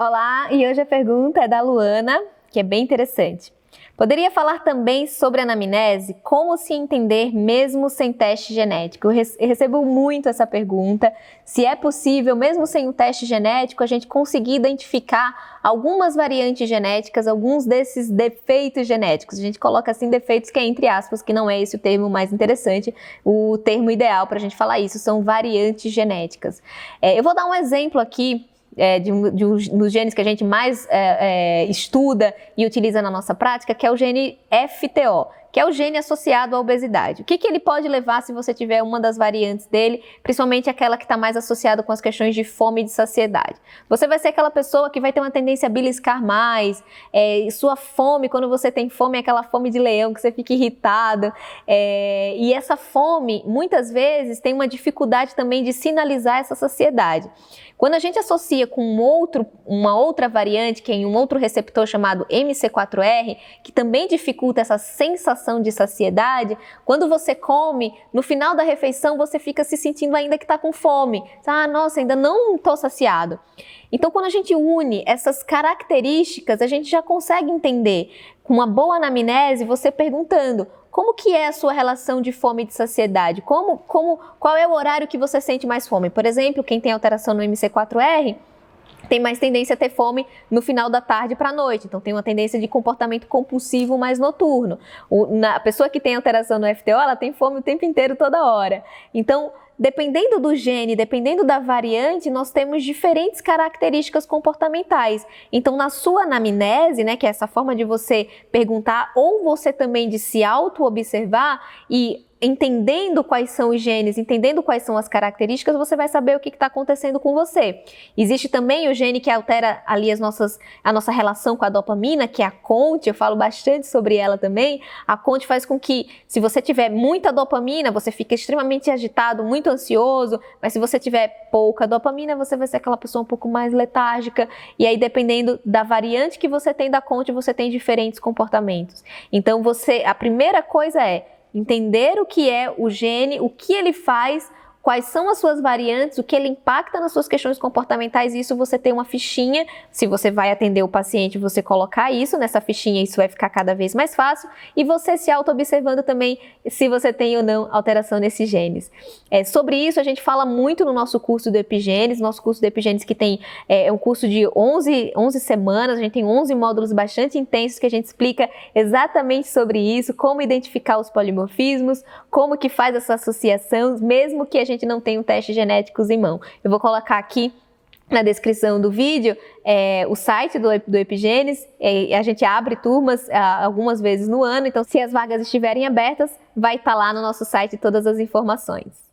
Olá, e hoje a pergunta é da Luana, que é bem interessante. Poderia falar também sobre a anamnese, como se entender mesmo sem teste genético? Eu recebo muito essa pergunta, se é possível, mesmo sem o teste genético, a gente conseguir identificar algumas variantes genéticas, alguns desses defeitos genéticos. A gente coloca assim defeitos que é entre aspas, que não é esse o termo mais interessante, o termo ideal para a gente falar isso, são variantes genéticas. Eu vou dar um exemplo aqui, dos genes que a gente mais estuda e utiliza na nossa prática, que é o gene FTO, que é o gene associado à obesidade. O que ele pode levar se você tiver uma das variantes dele, principalmente aquela que está mais associada com as questões de fome e de saciedade? Você vai ser aquela pessoa que vai ter uma tendência a beliscar mais, sua fome, quando você tem fome, é aquela fome de leão, que você fica irritado, e essa fome, muitas vezes, tem uma dificuldade também de sinalizar essa saciedade. Quando a gente associa com uma outra variante, que é em um outro receptor chamado MC4R, que também dificulta essa sensação de saciedade, quando você come, no final da refeição você fica se sentindo ainda que está com fome. Ah, nossa, ainda não estou saciado. Então, quando a gente une essas características, a gente já consegue entender, com uma boa anamnese, você perguntando: como que é a sua relação de fome e de saciedade? Qual é o horário que você sente mais fome? Por exemplo, quem tem alteração no MC4R tem mais tendência a ter fome no final da tarde para a noite, então tem uma tendência de comportamento compulsivo mais noturno. A pessoa que tem alteração no FTO, ela tem fome o tempo inteiro, toda hora. Então, dependendo do gene, dependendo da variante, nós temos diferentes características comportamentais. Então, na sua anamnese, né, que é essa forma de você perguntar, ou você também de se auto-observar e entendendo quais são os genes, entendendo quais são as características, você vai saber o que está acontecendo com você. Existe também o gene que altera ali a nossa relação com a dopamina, que é a CONT, eu falo bastante sobre ela também. A CONT faz com que, se você tiver muita dopamina, você fica extremamente agitado, muito ansioso, mas se você tiver pouca dopamina, você vai ser aquela pessoa um pouco mais letárgica, e aí dependendo da variante que você tem da CONT, você tem diferentes comportamentos. Então a primeira coisa é entender o que é o gene, o que ele faz, quais são as suas variantes, o que ele impacta nas suas questões comportamentais. Isso você tem uma fichinha, se você vai atender o paciente, você colocar isso nessa fichinha, isso vai ficar cada vez mais fácil, e você se auto-observando também se você tem ou não alteração nesses genes. Sobre isso a gente fala muito no nosso curso do Epigenes, nosso curso do Epigenes que tem um curso de 11 semanas, a gente tem 11 módulos bastante intensos que a gente explica exatamente sobre isso, como identificar os polimorfismos, como que faz essa associação, mesmo que a gente não tenha um teste genéticos em mão. Eu vou colocar aqui na descrição do vídeo o site do Epigenes. A gente abre turmas algumas vezes no ano, então se as vagas estiverem abertas, vai estar lá no nosso site todas as informações.